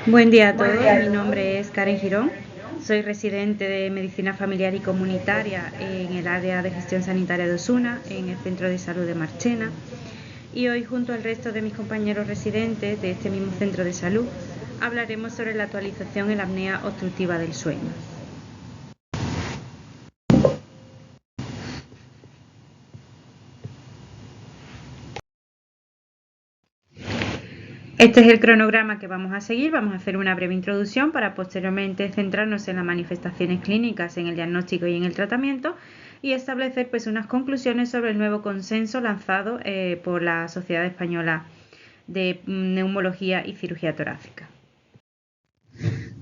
Buen día a todos, mi nombre es Karen Girón, soy residente de Medicina Familiar y Comunitaria en el área de gestión sanitaria de Osuna, en el Centro de Salud de Marchena, y hoy junto al resto de mis compañeros residentes de este mismo centro de salud hablaremos sobre la actualización en la apnea obstructiva del sueño. Este es el cronograma que vamos a seguir. Vamos a hacer una breve introducción para posteriormente centrarnos en las manifestaciones clínicas, en el diagnóstico y en el tratamiento y establecer unas conclusiones sobre el nuevo consenso lanzado por la Sociedad Española de Neumología y Cirugía Torácica.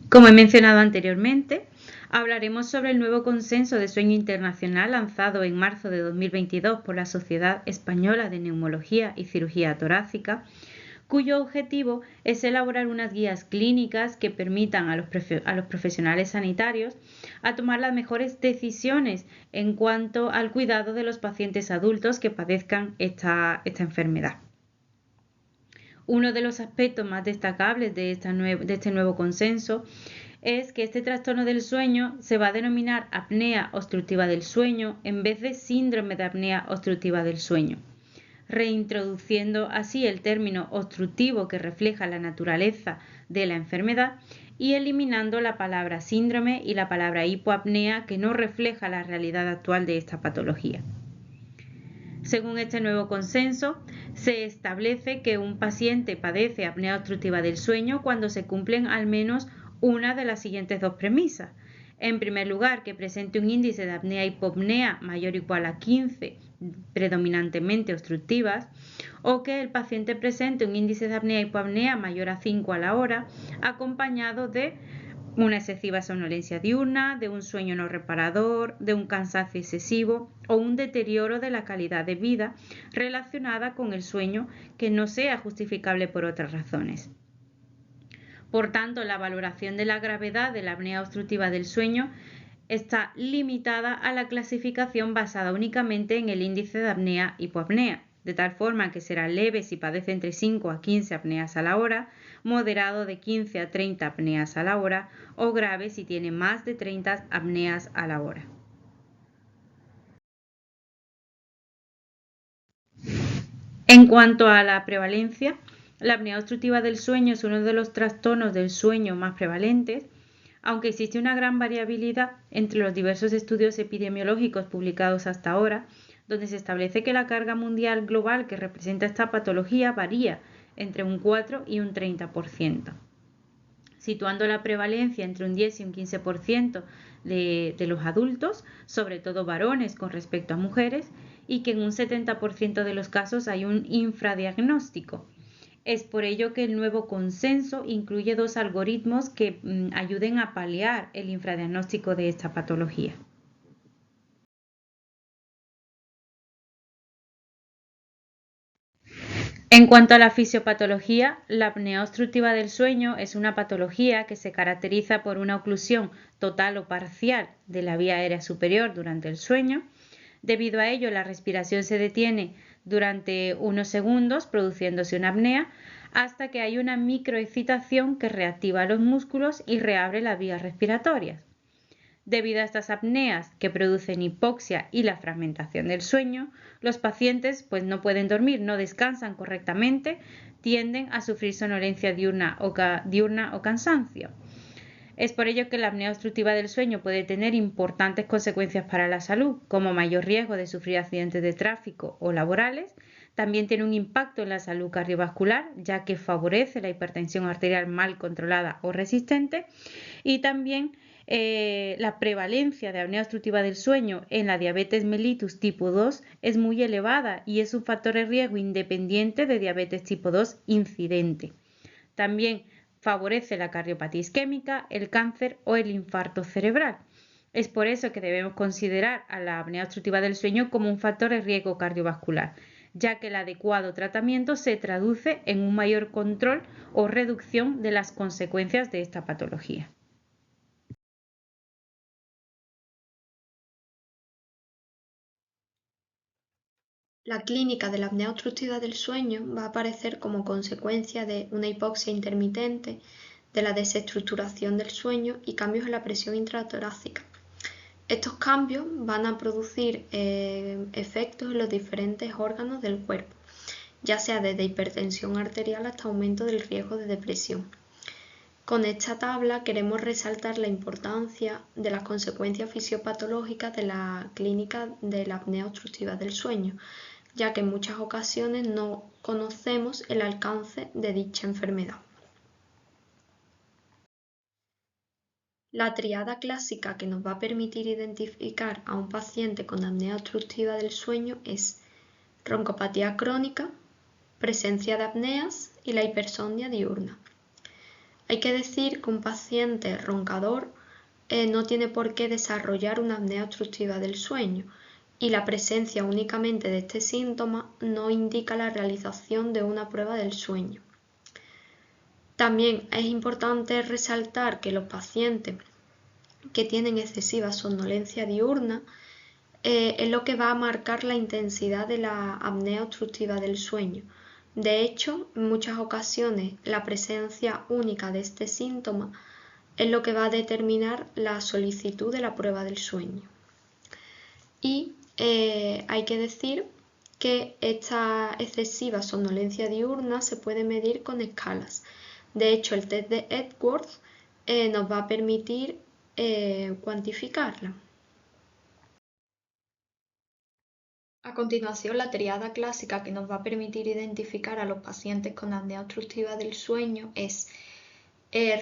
Como he mencionado anteriormente, hablaremos sobre el nuevo consenso de sueño internacional lanzado en marzo de 2022 por la Sociedad Española de Neumología y Cirugía Torácica, cuyo objetivo es elaborar unas guías clínicas que permitan a los profesionales sanitarios a tomar las mejores decisiones en cuanto al cuidado de los pacientes adultos que padezcan esta enfermedad. Uno de los aspectos más destacables de este nuevo consenso es que este trastorno del sueño se va a denominar apnea obstructiva del sueño en vez de síndrome de apnea obstructiva del sueño, reintroduciendo así el término obstructivo que refleja la naturaleza de la enfermedad y eliminando la palabra síndrome y la palabra hipoapnea que no refleja la realidad actual de esta patología. Según este nuevo consenso, se establece que un paciente padece apnea obstructiva del sueño cuando se cumplen al menos una de las siguientes dos premisas. En primer lugar, que presente un índice de apnea-hipopnea mayor o igual a 15, predominantemente obstructivas, o que el paciente presente un índice de apnea-hipopnea mayor a 5 a la hora, acompañado de una excesiva somnolencia diurna, de un sueño no reparador, de un cansancio excesivo o un deterioro de la calidad de vida relacionada con el sueño que no sea justificable por otras razones. Por tanto, la valoración de la gravedad de la apnea obstructiva del sueño está limitada a la clasificación basada únicamente en el índice de apnea-hipoapnea, de tal forma que será leve si padece entre 5 a 15 apneas a la hora, moderado de 15 a 30 apneas a la hora o grave si tiene más de 30 apneas a la hora. En cuanto a la prevalencia, la apnea obstructiva del sueño es uno de los trastornos del sueño más prevalentes, aunque existe una gran variabilidad entre los diversos estudios epidemiológicos publicados hasta ahora, donde se establece que la carga mundial global que representa esta patología varía entre un 4 y un 30%, situando la prevalencia entre un 10 y un 15% de los adultos, sobre todo varones con respecto a mujeres, y que en un 70% de los casos hay un infradiagnóstico. Es por ello que el nuevo consenso incluye dos algoritmos que ayuden a paliar el infradiagnóstico de esta patología. En cuanto a la fisiopatología, la apnea obstructiva del sueño es una patología que se caracteriza por una oclusión total o parcial de la vía aérea superior durante el sueño. Debido a ello, la respiración se detiene durante unos segundos, produciéndose una apnea, hasta que hay una microexcitación que reactiva los músculos y reabre las vías respiratorias. Debido a estas apneas que producen hipoxia y la fragmentación del sueño, los pacientes no pueden dormir, no descansan correctamente, tienden a sufrir somnolencia diurna o cansancio. Es por ello que la apnea obstructiva del sueño puede tener importantes consecuencias para la salud, como mayor riesgo de sufrir accidentes de tráfico o laborales. También tiene un impacto en la salud cardiovascular, ya que favorece la hipertensión arterial mal controlada o resistente, y también la prevalencia de apnea obstructiva del sueño en la diabetes mellitus tipo 2 es muy elevada y es un factor de riesgo independiente de diabetes tipo 2 incidente. También favorece la cardiopatía isquémica, el cáncer o el infarto cerebral. Es por eso que debemos considerar a la apnea obstructiva del sueño como un factor de riesgo cardiovascular, ya que el adecuado tratamiento se traduce en un mayor control o reducción de las consecuencias de esta patología. La clínica de la apnea obstructiva del sueño va a aparecer como consecuencia de una hipoxia intermitente, de la desestructuración del sueño y cambios en la presión intratorácica. Estos cambios van a producir efectos en los diferentes órganos del cuerpo, ya sea desde hipertensión arterial hasta aumento del riesgo de depresión. Con esta tabla queremos resaltar la importancia de las consecuencias fisiopatológicas de la clínica de la apnea obstructiva del sueño, ya que en muchas ocasiones no conocemos el alcance de dicha enfermedad. La triada clásica que nos va a permitir identificar a un paciente con apnea obstructiva del sueño es roncopatía crónica, presencia de apneas y la hipersomnia diurna. Hay que decir que un paciente roncador no tiene por qué desarrollar una apnea obstructiva del sueño y la presencia únicamente de este síntoma no indica la realización de una prueba del sueño. También es importante resaltar que los pacientes que tienen excesiva somnolencia diurna es lo que va a marcar la intensidad de la apnea obstructiva del sueño. De hecho, en muchas ocasiones la presencia única de este síntoma es lo que va a determinar la solicitud de la prueba del sueño. Y hay que decir que esta excesiva somnolencia diurna se puede medir con escalas. De hecho, el test de Epworth nos va a permitir cuantificarla. A continuación, la triada clásica que nos va a permitir identificar a los pacientes con apnea obstructiva del sueño es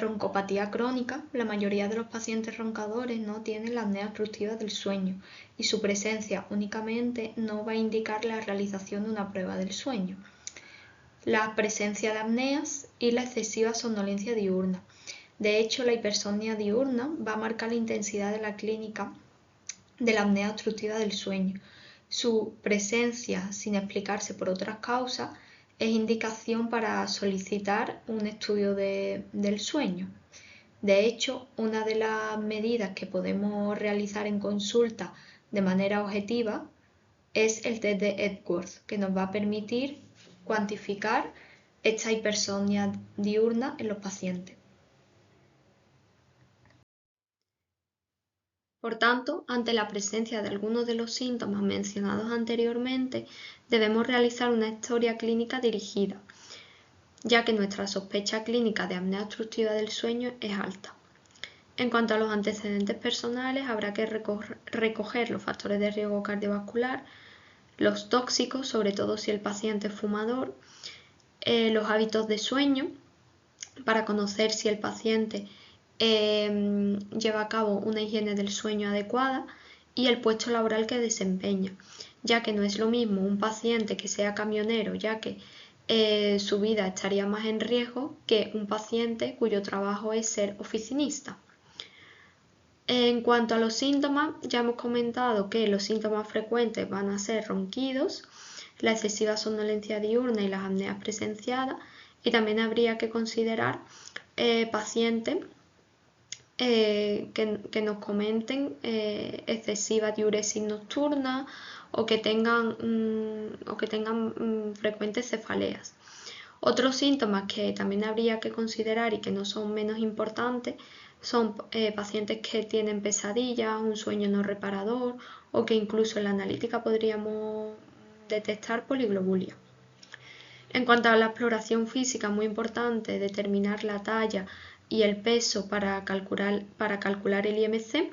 roncopatía crónica. La mayoría de los pacientes roncadores no tienen la apnea obstructiva del sueño y su presencia únicamente no va a indicar la realización de una prueba del sueño. La presencia de apneas y la excesiva somnolencia diurna. De hecho, la hipersomnia diurna va a marcar la intensidad de la clínica de la apnea obstructiva del sueño. Su presencia, sin explicarse por otras causas, es indicación para solicitar un estudio del sueño. De hecho, una de las medidas que podemos realizar en consulta de manera objetiva es el test de Epworth, que nos va a permitir cuantificar esta hipersomnia diurna en los pacientes. Por tanto, ante la presencia de algunos de los síntomas mencionados anteriormente, debemos realizar una historia clínica dirigida, ya que nuestra sospecha clínica de apnea obstructiva del sueño es alta. En cuanto a los antecedentes personales, habrá que recoger los factores de riesgo cardiovascular, los tóxicos, sobre todo si el paciente es fumador, los hábitos de sueño, para conocer si el paciente lleva a cabo una higiene del sueño adecuada y el puesto laboral que desempeña, ya que no es lo mismo un paciente que sea camionero, ya que su vida estaría más en riesgo que un paciente cuyo trabajo es ser oficinista. En cuanto a los síntomas, ya hemos comentado que los síntomas frecuentes van a ser ronquidos, la excesiva somnolencia diurna y las apneas presenciadas, y también habría que considerar pacientes que nos comenten excesiva diuresis nocturna o que tengan frecuentes cefaleas. Otros síntomas que también habría que considerar y que no son menos importantes son pacientes que tienen pesadillas, un sueño no reparador o que incluso en la analítica podríamos detectar poliglobulia. En cuanto a la exploración física, muy importante determinar la talla y el peso para calcular el IMC,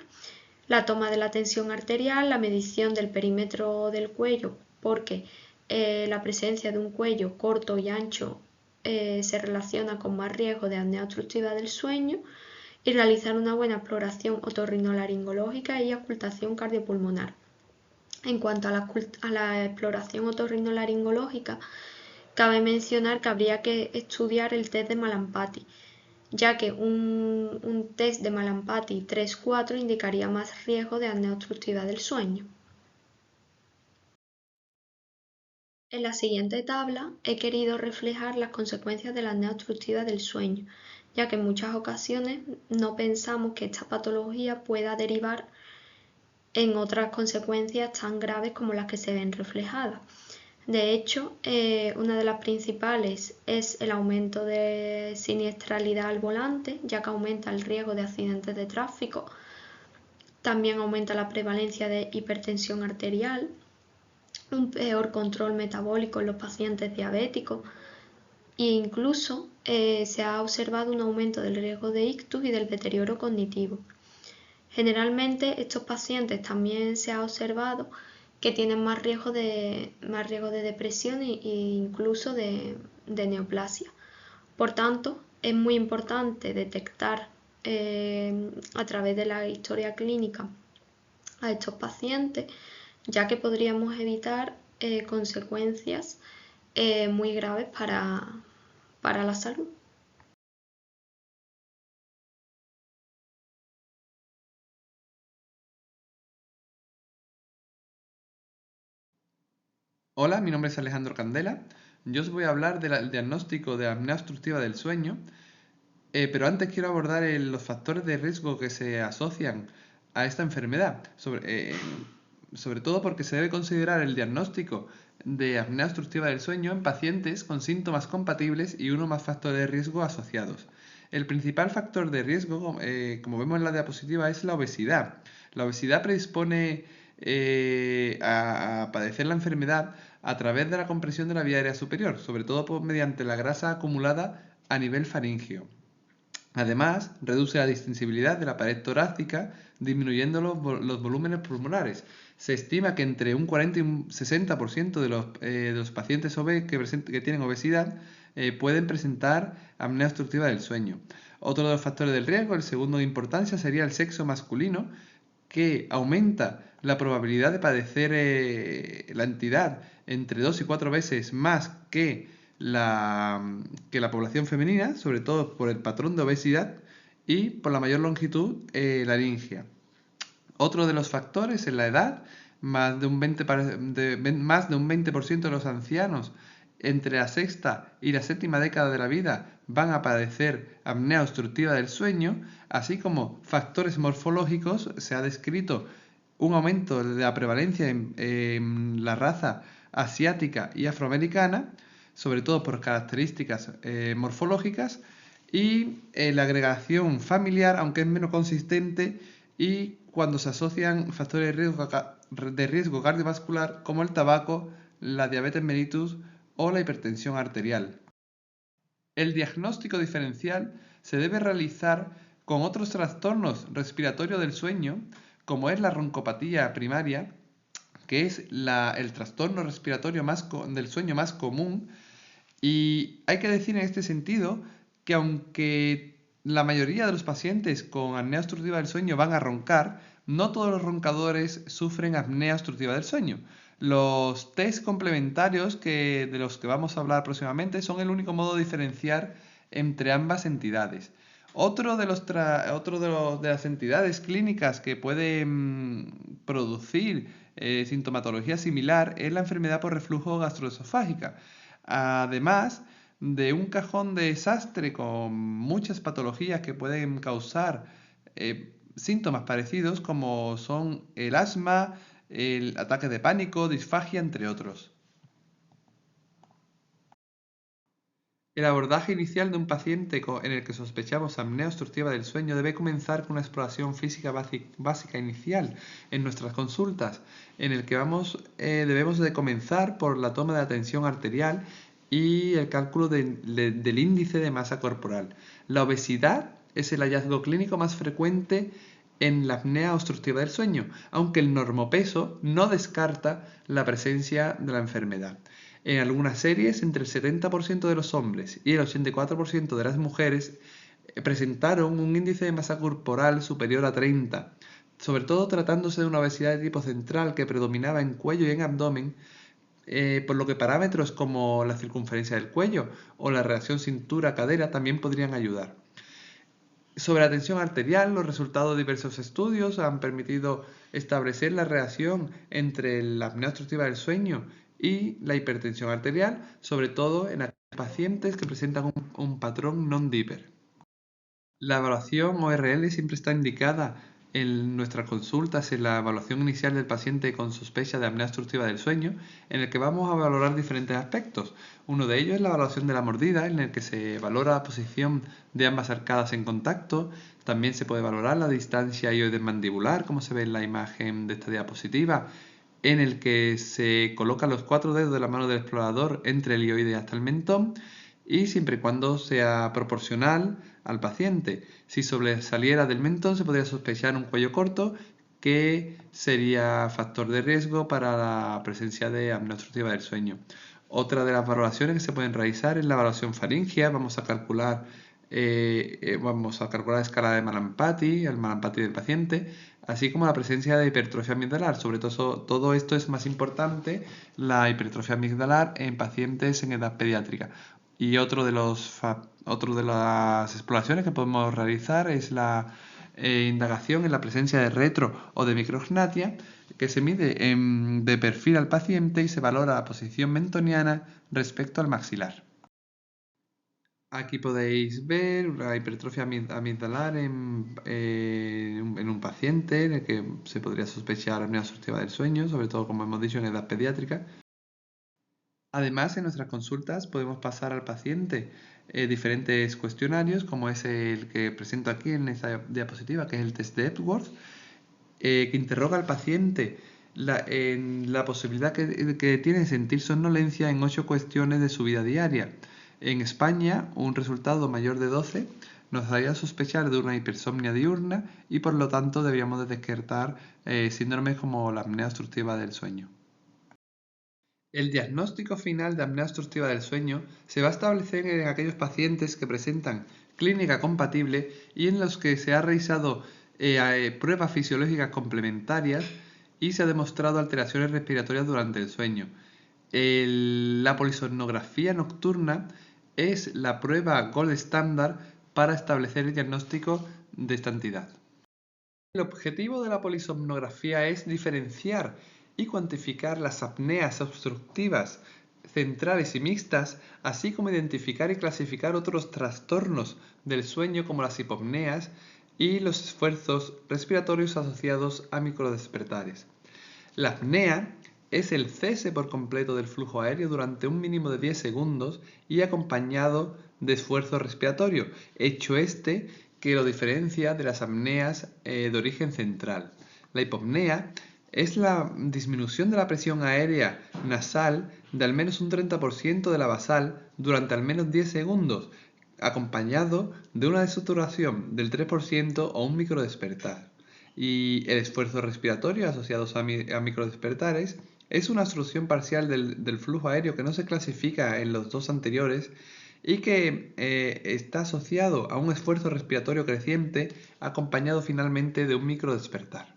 la toma de la tensión arterial, la medición del perímetro del cuello, porque la presencia de un cuello corto y ancho se relaciona con más riesgo de apnea obstructiva del sueño, y realizar una buena exploración otorrinolaringológica y auscultación cardiopulmonar. En cuanto a la exploración otorrinolaringológica, cabe mencionar que habría que estudiar el test de Mallampati, ya que un test de Mallampati 3-4 indicaría más riesgo de apnea obstructiva del sueño. En la siguiente tabla he querido reflejar las consecuencias de la apnea obstructiva del sueño, ya que en muchas ocasiones no pensamos que esta patología pueda derivar en otras consecuencias tan graves como las que se ven reflejadas. De hecho, una de las principales es el aumento de siniestralidad al volante, ya que aumenta el riesgo de accidentes de tráfico. También aumenta la prevalencia de hipertensión arterial, un peor control metabólico en los pacientes diabéticos e incluso se ha observado un aumento del riesgo de ictus y del deterioro cognitivo. Generalmente estos pacientes también se ha observado que tienen más riesgo de depresión e incluso de neoplasia. Por tanto, es muy importante detectar a través de la historia clínica a estos pacientes, ya que podríamos evitar consecuencias muy graves para la salud. Hola, mi nombre es Alejandro Candela. Yo os voy a hablar del diagnóstico de apnea obstructiva del sueño, pero antes quiero abordar los factores de riesgo que se asocian a esta enfermedad, sobre todo porque se debe considerar el diagnóstico de apnea obstructiva del sueño en pacientes con síntomas compatibles y uno más factores de riesgo asociados. El principal factor de riesgo, como vemos en la diapositiva, es la obesidad. La obesidad predispone a padecer la enfermedad a través de la compresión de la vía aérea superior, sobre todo mediante la grasa acumulada a nivel faríngeo. Además, reduce la distensibilidad de la pared torácica, disminuyendo los volúmenes pulmonares. Se estima que entre un 40 y un 60% de los pacientes que tienen obesidad pueden presentar apnea obstructiva del sueño. Otro de los factores del riesgo, el segundo de importancia, sería el sexo masculino, que aumenta la probabilidad de padecer la entidad entre 2 y 4 veces más que la población femenina, sobre todo por el patrón de obesidad y por la mayor longitud laringia. Otro de los factores es la edad. Más de un 20% de los ancianos entre la sexta y la séptima década de la vida van a padecer apnea obstructiva del sueño, así como factores morfológicos. Se ha descrito un aumento de la prevalencia en la raza asiática y afroamericana, sobre todo por características morfológicas, y la agregación familiar, aunque es menos consistente, y cuando se asocian factores de riesgo cardiovascular como el tabaco, la diabetes mellitus o la hipertensión arterial. El diagnóstico diferencial se debe realizar con otros trastornos respiratorios del sueño, como es la roncopatía primaria, que es el trastorno respiratorio del sueño más común. Y hay que decir en este sentido que aunque la mayoría de los pacientes con apnea obstructiva del sueño van a roncar, no todos los roncadores sufren apnea obstructiva del sueño. Los test complementarios de los que vamos a hablar próximamente son el único modo de diferenciar entre ambas entidades. Otro de las entidades clínicas que pueden producir sintomatología similar es la enfermedad por reflujo gastroesofágica. Además de un cajón de desastre con muchas patologías que pueden causar síntomas parecidos, como son el asma, el ataque de pánico, disfagia, entre otros. El abordaje inicial de un paciente en el que sospechamos apnea obstructiva del sueño debe comenzar con una exploración física básica inicial en nuestras consultas, en el que debemos de comenzar por la toma de la tensión arterial y el cálculo del índice de masa corporal. La obesidad es el hallazgo clínico más frecuente en la apnea obstructiva del sueño, aunque el normopeso no descarta la presencia de la enfermedad. En algunas series, entre el 70% de los hombres y el 84% de las mujeres presentaron un índice de masa corporal superior a 30, sobre todo tratándose de una obesidad de tipo central que predominaba en cuello y en abdomen, por lo que parámetros como la circunferencia del cuello o la relación cintura-cadera también podrían ayudar. Sobre la tensión arterial, los resultados de diversos estudios han permitido establecer la relación entre la apnea obstructiva del sueño y la hipertensión arterial, sobre todo en pacientes que presentan un patrón non-diper. La evaluación ORL siempre está indicada en nuestras consultas en la evaluación inicial del paciente con sospecha de apnea obstructiva del sueño, en el que vamos a valorar diferentes aspectos. Uno de ellos es la evaluación de la mordida, en el que se valora la posición de ambas arcadas en contacto. También se puede valorar la distancia hioides-mandibular, como se ve en la imagen de esta diapositiva, en el que se colocan los 4 dedos de la mano del explorador entre el hioide hasta el mentón, y siempre y cuando sea proporcional al paciente. Si sobresaliera del mentón, se podría sospechar un cuello corto, que sería factor de riesgo para la presencia de apnea obstructiva del sueño. Otra de las valoraciones que se pueden realizar es la evaluación faríngea. Vamos a calcular la escala de Mallampati, el Mallampati del paciente, así como la presencia de hipertrofia amigdalar. Sobre todo esto es más importante, la hipertrofia amigdalar en pacientes en edad pediátrica. Y otro de las exploraciones que podemos realizar es la indagación en la presencia de retro o de micrognatia, que se mide de perfil al paciente y se valora la posición mentoniana respecto al maxilar. Aquí podéis ver la hipertrofia amigdalar en un paciente en el que se podría sospechar apnea obstructiva del sueño, sobre todo, como hemos dicho, en edad pediátrica. Además, en nuestras consultas podemos pasar al paciente diferentes cuestionarios, como es el que presento aquí en esta diapositiva, que es el test de Epworth, que interroga al paciente en la posibilidad que tiene de sentir somnolencia en 8 cuestiones de su vida diaria. En España, un resultado mayor de 12 nos haría sospechar de una hipersomnia diurna y, por lo tanto, deberíamos de descartar síndromes como la apnea obstructiva del sueño. El diagnóstico final de apnea obstructiva del sueño se va a establecer en aquellos pacientes que presentan clínica compatible y en los que se ha realizado pruebas fisiológicas complementarias y se ha demostrado alteraciones respiratorias durante el sueño. La polisomnografía nocturna es la prueba gold estándar para establecer el diagnóstico de esta entidad. El objetivo de la polisomnografía es diferenciar y cuantificar las apneas obstructivas centrales y mixtas, así como identificar y clasificar otros trastornos del sueño como las hipopneas y los esfuerzos respiratorios asociados a microdespertares. La apnea es el cese por completo del flujo aéreo durante un mínimo de 10 segundos y acompañado de esfuerzo respiratorio, hecho que lo diferencia de las apneas de origen central. La hipopnea es la disminución de la presión aérea nasal de al menos un 30% de la basal durante al menos 10 segundos, acompañado de una desaturación del 3% o un microdespertar. Y el esfuerzo respiratorio asociado a microdespertares es una obstrucción parcial del flujo aéreo que no se clasifica en los dos anteriores y que está asociado a un esfuerzo respiratorio creciente acompañado finalmente de un microdespertar.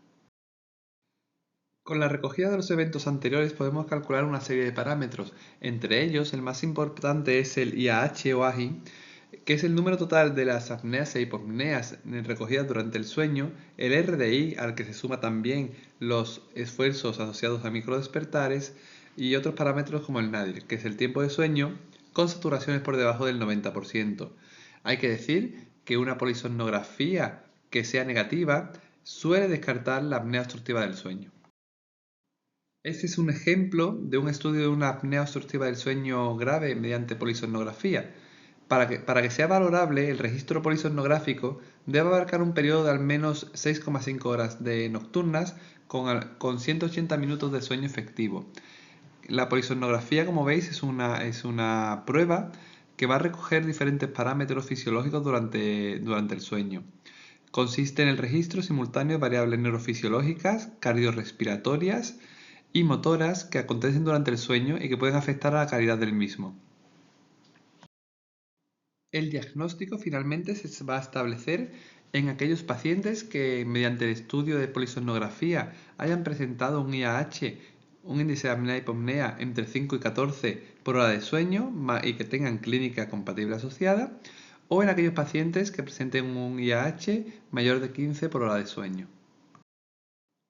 Con la recogida de los eventos anteriores podemos calcular una serie de parámetros. Entre ellos, el más importante es el IAH o AHI, que es el número total de las apneas e hipopneas recogidas durante el sueño, el RDI, al que se suma también los esfuerzos asociados a microdespertares, y otros parámetros como el NADIR, que es el tiempo de sueño, con saturaciones por debajo del 90%. Hay que decir que una polisomnografía que sea negativa suele descartar la apnea obstructiva del sueño. Este es un ejemplo de un estudio de una apnea obstructiva del sueño grave mediante polisomnografía. Para que sea valorable, el registro polisomnográfico debe abarcar un periodo de al menos 6,5 horas de nocturnas con 180 minutos de sueño efectivo. La polisomnografía, como veis, es una prueba que va a recoger diferentes parámetros fisiológicos durante el sueño. Consiste en el registro simultáneo de variables neurofisiológicas, cardiorrespiratorias y motoras que acontecen durante el sueño y que pueden afectar a la calidad del mismo. El diagnóstico finalmente se va a establecer en aquellos pacientes que, mediante el estudio de polisomnografía, hayan presentado un IAH, un índice de apnea y hipopnea entre 5 y 14 por hora de sueño y que tengan clínica compatible asociada, o en aquellos pacientes que presenten un IAH mayor de 15 por hora de sueño.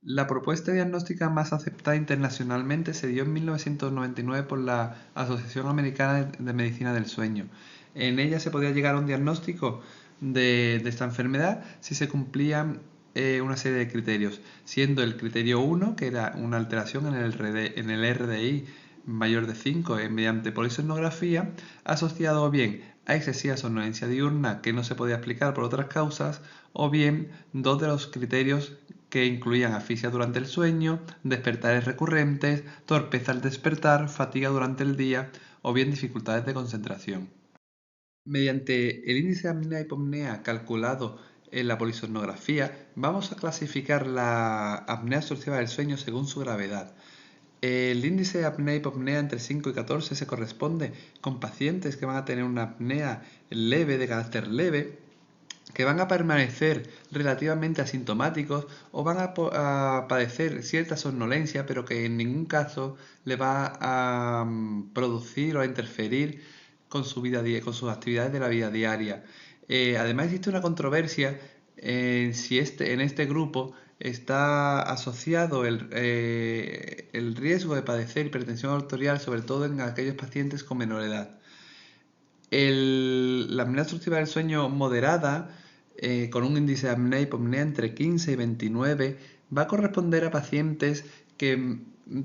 La propuesta diagnóstica más aceptada internacionalmente se dio en 1999 por la Asociación Americana de Medicina del Sueño. En ella se podía llegar a un diagnóstico de esta enfermedad si se cumplían una serie de criterios, siendo el criterio 1, que era una alteración en el RDI mayor de 5 mediante polisomnografía, asociado o bien a excesiva somnolencia diurna que no se podía explicar por otras causas, o bien dos de los criterios que incluían asfixia durante el sueño, despertares recurrentes, torpeza al despertar, fatiga durante el día o bien dificultades de concentración. Mediante el índice de apnea-hipopnea calculado en la polisomnografía, vamos a clasificar la apnea obstructiva del sueño según su gravedad. El índice de apnea-hipopnea entre 5 y 14 se corresponde con pacientes que van a tener una apnea leve, de carácter leve, que van a permanecer relativamente asintomáticos o van a padecer cierta somnolencia, pero que en ningún caso le va a producir o a interferir con su vida, con sus actividades de la vida diaria. Además existe una controversia en si en este grupo está asociado el riesgo de padecer hipertensión arterial, sobre todo en aquellos pacientes con menor edad. La apnea obstructiva del sueño moderada, con un índice de apnea-hipopnea entre 15 y 29, va a corresponder a pacientes que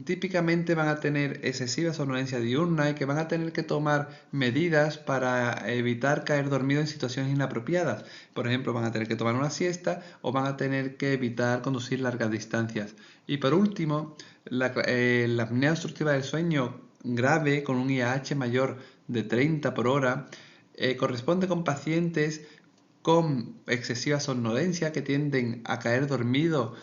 típicamente van a tener excesiva somnolencia diurna y que van a tener que tomar medidas para evitar caer dormido en situaciones inapropiadas. Por ejemplo, van a tener que tomar una siesta o van a tener que evitar conducir largas distancias. Y por último, la apnea obstructiva del sueño grave con un IAH mayor de 30 por hora corresponde con pacientes con excesiva somnolencia que tienden a caer dormidos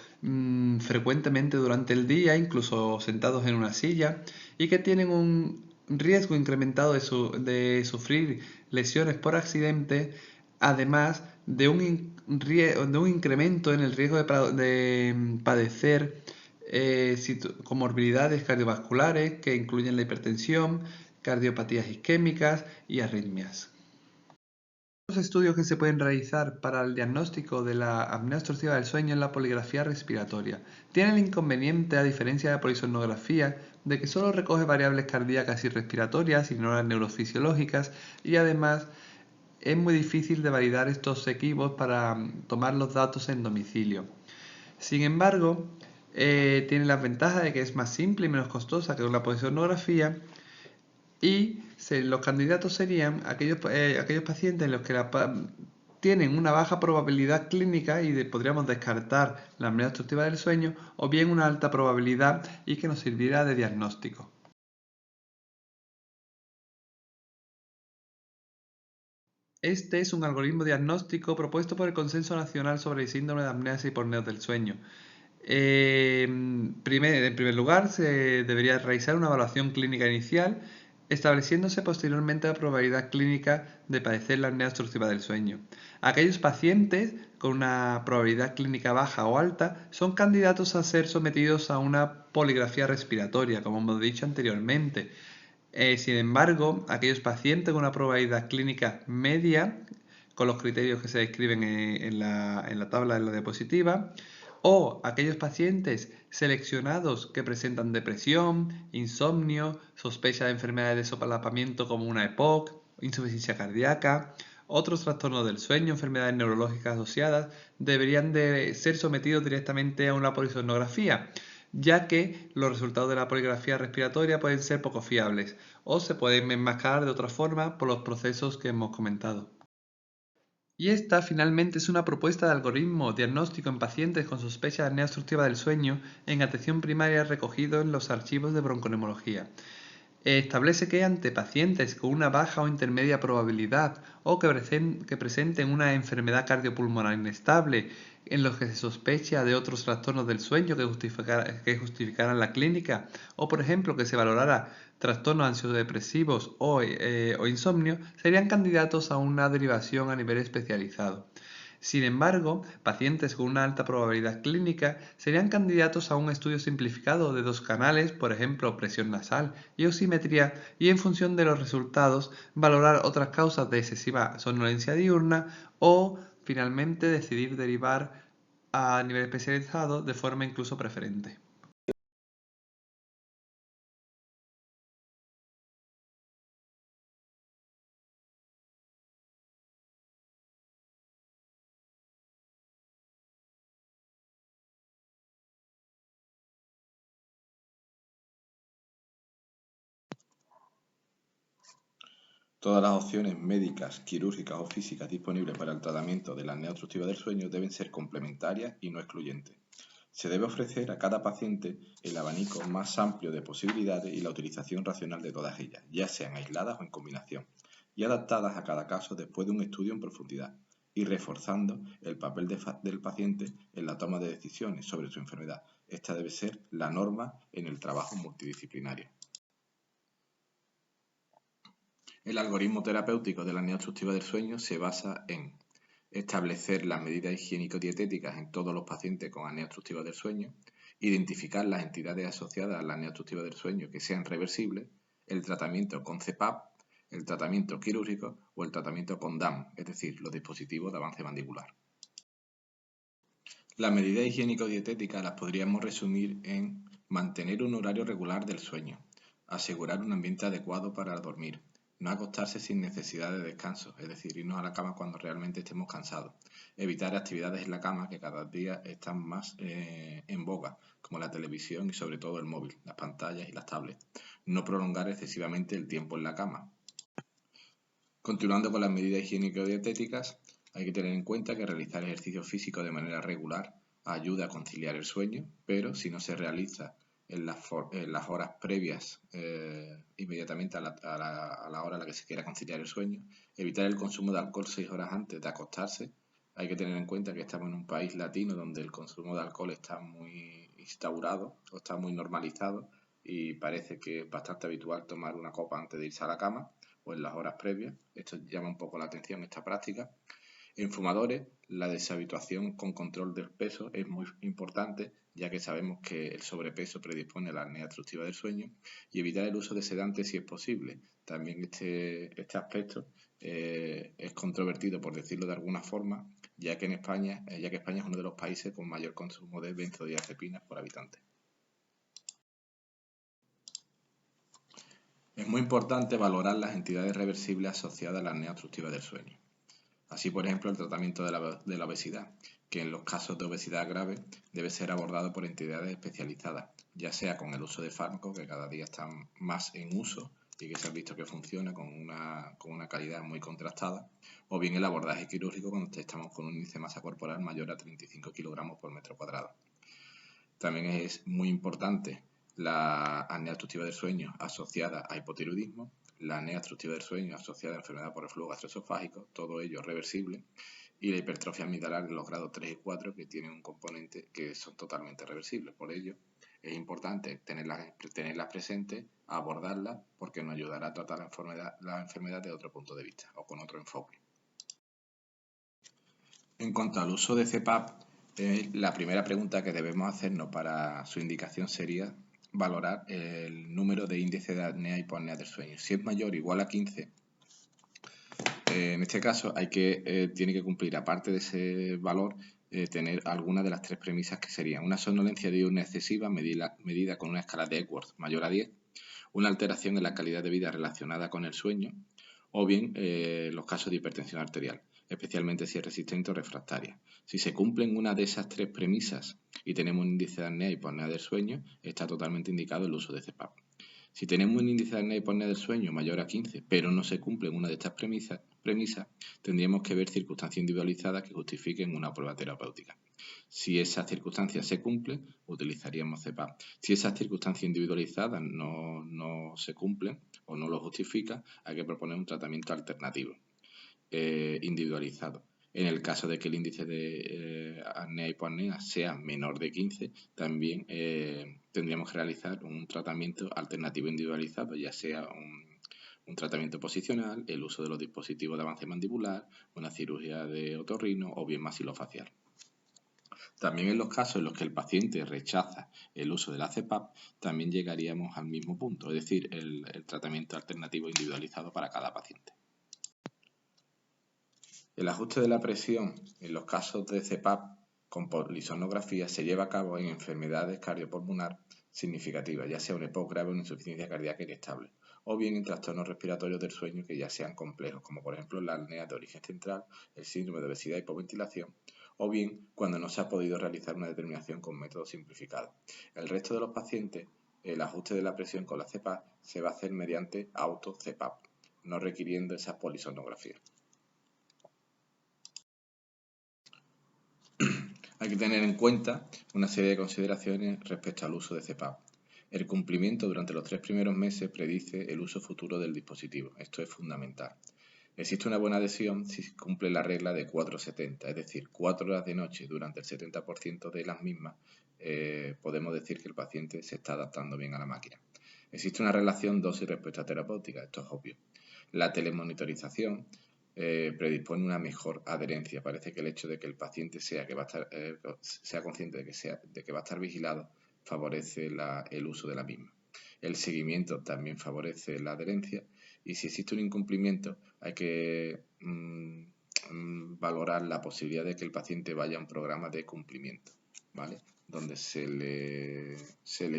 frecuentemente durante el día, incluso sentados en una silla, y que tienen un riesgo incrementado de sufrir lesiones por accidente, además de un incremento en el riesgo de padecer comorbilidades cardiovasculares que incluyen la hipertensión, cardiopatías isquémicas y arritmias. Los estudios que se pueden realizar para el diagnóstico de la apnea obstructiva del sueño es la poligrafía respiratoria. Tiene el inconveniente, a diferencia de la polisomnografía, de que solo recoge variables cardíacas y respiratorias y no las neurofisiológicas, y además es muy difícil de validar estos equipos para tomar los datos en domicilio. Sin embargo, tiene la ventaja de que es más simple y menos costosa que la polisomnografía, y los candidatos serían aquellos pacientes en los que tienen una baja probabilidad clínica y podríamos descartar la apnea obstructiva del sueño, o bien una alta probabilidad y que nos sirviera de diagnóstico. Este es un algoritmo diagnóstico propuesto por el Consenso Nacional sobre el Síndrome de Apneas y Hipopneas del Sueño. En primer lugar, se debería realizar una evaluación clínica inicial, estableciéndose posteriormente la probabilidad clínica de padecer la apnea obstructiva del sueño. Aquellos pacientes con una probabilidad clínica baja o alta son candidatos a ser sometidos a una poligrafía respiratoria, como hemos dicho anteriormente. Sin embargo, aquellos pacientes con una probabilidad clínica media, con los criterios que se describen en la tabla de la diapositiva, o aquellos pacientes seleccionados que presentan depresión, insomnio, sospecha de enfermedades de sopalapamiento como una EPOC, insuficiencia cardíaca, otros trastornos del sueño, enfermedades neurológicas asociadas, deberían de ser sometidos directamente a una polisomnografía, ya que los resultados de la poligrafía respiratoria pueden ser poco fiables o se pueden enmascarar de otra forma por los procesos que hemos comentado. Y esta finalmente es una propuesta de algoritmo diagnóstico en pacientes con sospecha de apnea obstructiva del sueño en atención primaria recogido en los archivos de bronconeumología. Establece que ante pacientes con una baja o intermedia probabilidad o que presenten una enfermedad cardiopulmonar inestable en los que se sospecha de otros trastornos del sueño que justificaran la clínica, o por ejemplo que se valorara trastornos ansiodepresivos o insomnio, serían candidatos a una derivación a nivel especializado. Sin embargo, pacientes con una alta probabilidad clínica serían candidatos a un estudio simplificado de 2 canales, por ejemplo, presión nasal y oximetría, y en función de los resultados valorar otras causas de excesiva somnolencia diurna o finalmente decidir derivar a nivel especializado de forma incluso preferente. Todas las opciones médicas, quirúrgicas o físicas disponibles para el tratamiento de la apnea obstructiva del sueño deben ser complementarias y no excluyentes. Se debe ofrecer a cada paciente el abanico más amplio de posibilidades y la utilización racional de todas ellas, ya sean aisladas o en combinación, y adaptadas a cada caso después de un estudio en profundidad, y reforzando el papel del paciente en la toma de decisiones sobre su enfermedad. Esta debe ser la norma en el trabajo multidisciplinario. El algoritmo terapéutico de la apnea obstructiva del sueño se basa en establecer las medidas higiénico-dietéticas en todos los pacientes con apnea obstructiva del sueño, identificar las entidades asociadas a la apnea obstructiva del sueño que sean reversibles, el tratamiento con CPAP, el tratamiento quirúrgico o el tratamiento con DAM, es decir, los dispositivos de avance mandibular. Las medidas higiénico-dietéticas las podríamos resumir en mantener un horario regular del sueño, asegurar un ambiente adecuado para dormir, no acostarse sin necesidad de descanso, es decir, irnos a la cama cuando realmente estemos cansados, evitar actividades en la cama que cada día están más en boga, como la televisión y sobre todo el móvil, las pantallas y las tablets, no prolongar excesivamente el tiempo en la cama. Continuando con las medidas higiénico-dietéticas, hay que tener en cuenta que realizar ejercicio físico de manera regular ayuda a conciliar el sueño, pero si no se realiza en las horas previas, inmediatamente a la hora a la que se quiera conciliar el sueño, evitar el consumo de alcohol 6 horas antes de acostarse. Hay que tener en cuenta que estamos en un país latino donde el consumo de alcohol está muy instaurado o está muy normalizado y parece que es bastante habitual tomar una copa antes de irse a la cama o en las horas previas. Esto llama un poco la atención, esta práctica. En fumadores, la deshabituación con control del peso es muy importante, ya que sabemos que el sobrepeso predispone a la apnea obstructiva del sueño, y evitar el uso de sedantes si es posible. También este aspecto es controvertido, por decirlo de alguna forma, ya que España es uno de los países con mayor consumo de benzodiazepinas por habitante. Es muy importante valorar las entidades reversibles asociadas a la apnea obstructiva del sueño. Así, por ejemplo, el tratamiento de la obesidad, que en los casos de obesidad grave debe ser abordado por entidades especializadas, ya sea con el uso de fármacos que cada día están más en uso y que se ha visto que funciona con una calidad muy contrastada, o bien el abordaje quirúrgico cuando estamos con un índice de masa corporal mayor a 35 kilogramos por metro cuadrado. También es muy importante la apnea obstructiva del sueño asociada a hipotiroidismo, la apnea obstructiva del sueño asociada a enfermedad por reflujo gastroesofágico, todo ello reversible, y la hipertrofia amigdalar en los grados 3 y 4 que tienen un componente que son totalmente reversibles. Por ello, es importante tenerlas presentes, abordarlas, porque nos ayudará a tratar la enfermedad de otro punto de vista o con otro enfoque. En cuanto al uso de CPAP, la primera pregunta que debemos hacernos para su indicación sería valorar el número de índice de apnea y hipoapnea del sueño. Si es mayor o igual a 15, en este caso tiene que cumplir, aparte de ese valor, tener alguna de las tres premisas que serían una somnolencia diurna excesiva medida con una escala de Epworth mayor a 10, una alteración en la calidad de vida relacionada con el sueño, o bien los casos de hipertensión arterial, especialmente si es resistente o refractaria. Si se cumplen una de esas tres premisas y tenemos un índice de apnea y hipoapnea del sueño, está totalmente indicado el uso de CPAP. Si tenemos un índice de apnea y hipoapnea del sueño mayor a 15, pero no se cumplen una de estas premisas, tendríamos que ver circunstancias individualizadas que justifiquen una prueba terapéutica. Si esas circunstancias se cumplen, utilizaríamos CPAP. Si esas circunstancias individualizadas no se cumplen o no lo justifican, hay que proponer un tratamiento alternativo individualizado. En el caso de que el índice de apnea y hipoapnea sea menor de 15, también tendríamos que realizar un tratamiento alternativo individualizado, ya sea un tratamiento posicional, el uso de los dispositivos de avance mandibular, una cirugía de otorrino o bien maxilofacial. También en los casos en los que el paciente rechaza el uso de la CPAP, también llegaríamos al mismo punto, es decir, el tratamiento alternativo individualizado para cada paciente. El ajuste de la presión en los casos de CPAP con polisonografía se lleva a cabo en enfermedades cardiopulmonar significativas, ya sea un EPOC grave o una insuficiencia cardíaca inestable, o bien en trastornos respiratorios del sueño que ya sean complejos, como por ejemplo la apnea de origen central, el síndrome de obesidad y hipoventilación, o bien cuando no se ha podido realizar una determinación con método simplificado. El resto de los pacientes, el ajuste de la presión con la CPAP se va a hacer mediante auto-CPAP. no requiriendo esa polisomnografía. Hay que tener en cuenta una serie de consideraciones respecto al uso de CPAP. El cumplimiento durante los 3 primeros meses predice el uso futuro del dispositivo. Esto es fundamental. Existe una buena adhesión si se cumple la regla de 4-70, es decir, 4 horas de noche durante el 70% de las mismas, podemos decir que el paciente se está adaptando bien a la máquina. Existe una relación dosis-respuesta terapéutica, esto es obvio. La telemonitorización predispone una mejor adherencia. Parece que el hecho de que el paciente sea consciente de que va a estar vigilado favorece el uso de la misma. El seguimiento también favorece la adherencia y si existe un incumplimiento hay que valorar la posibilidad de que el paciente vaya a un programa de cumplimiento, ¿vale? Donde se le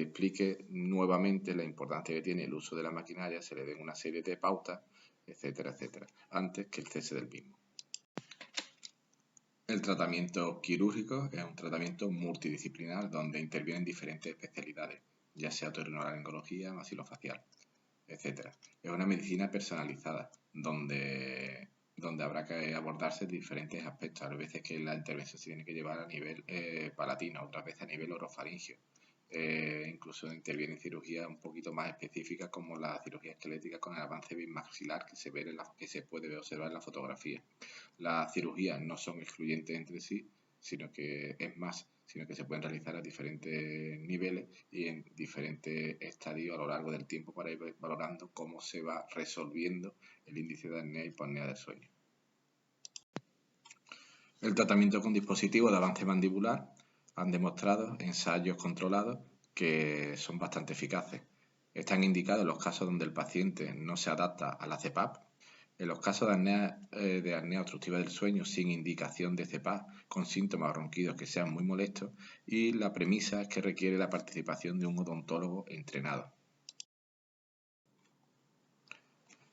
explique nuevamente la importancia que tiene el uso de la maquinaria, se le den una serie de pautas, etcétera, etcétera, antes que el cese del mismo. El tratamiento quirúrgico es un tratamiento multidisciplinar donde intervienen diferentes especialidades, ya sea otorrinolaringología, maxilofacial, etcétera. Es una medicina personalizada donde habrá que abordarse diferentes aspectos. A veces que la intervención se tiene que llevar a nivel palatino, otras veces a nivel orofaringio. Incluso intervienen cirugías un poquito más específicas como la cirugía esquelética con el avance bismaxilar que se puede observar en la fotografía. Las cirugías no son excluyentes entre sí, sino que se pueden realizar a diferentes niveles y en diferentes estadios a lo largo del tiempo para ir valorando cómo se va resolviendo el índice de apnea y hipoapnea del sueño. El tratamiento con dispositivos de avance mandibular han demostrado ensayos controlados que son bastante eficaces. Están indicados en los casos donde el paciente no se adapta a la CPAP, en los casos de apnea obstructiva del sueño sin indicación de CPAP, con síntomas o ronquidos que sean muy molestos, y la premisa es que requiere la participación de un odontólogo entrenado.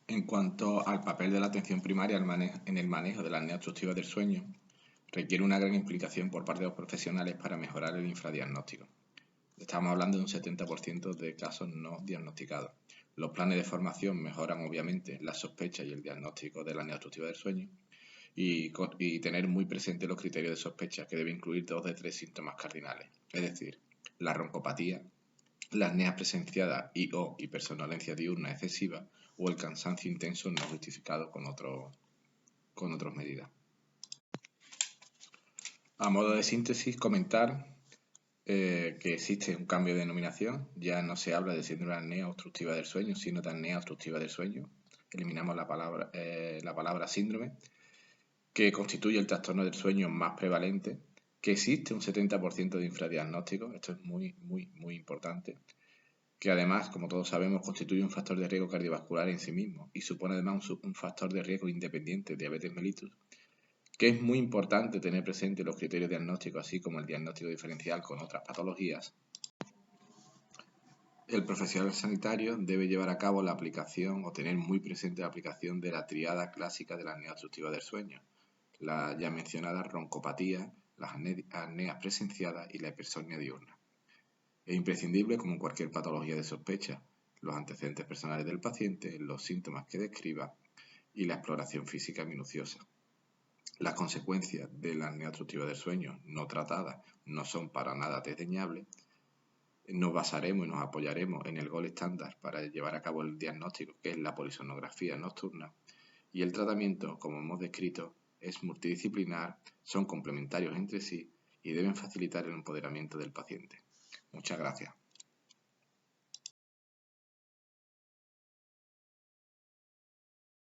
En cuanto al papel de la atención primaria en el manejo de la apnea obstructiva del sueño, requiere una gran implicación por parte de los profesionales para mejorar el infradiagnóstico. Estamos hablando de un 70% de casos no diagnosticados. Los planes de formación mejoran obviamente la sospecha y el diagnóstico de la apnea obstructiva del sueño y tener muy presentes los criterios de sospecha que debe incluir 2 de 3 síntomas cardinales, es decir, la roncopatía, la apnea presenciada o hipersonolencia diurna excesiva o el cansancio intenso no justificado con otras medidas. A modo de síntesis, comentar que existe un cambio de denominación. Ya no se habla de síndrome de apnea obstructiva del sueño, sino de apnea obstructiva del sueño. Eliminamos la palabra síndrome, que constituye el trastorno del sueño más prevalente, que existe un 70% de infradiagnóstico, esto es muy, muy, muy importante, que además, como todos sabemos, constituye un factor de riesgo cardiovascular en sí mismo y supone además un factor de riesgo independiente de diabetes mellitus, que es muy importante tener presente los criterios diagnósticos, así como el diagnóstico diferencial con otras patologías. El profesional sanitario debe llevar a cabo la aplicación o tener muy presente la aplicación de la triada clásica de la apnea obstructiva del sueño, la ya mencionada roncopatía, las apneas presenciadas y la hipersomnia diurna. Es imprescindible, como en cualquier patología de sospecha, los antecedentes personales del paciente, los síntomas que describa y la exploración física minuciosa. Las consecuencias de la apnea obstructiva del sueño no tratadas no son para nada desdeñables. Nos basaremos y nos apoyaremos en el gold estándar para llevar a cabo el diagnóstico, que es la polisomnografía nocturna, y el tratamiento, como hemos descrito, es multidisciplinar, son complementarios entre sí y deben facilitar el empoderamiento del paciente. Muchas gracias.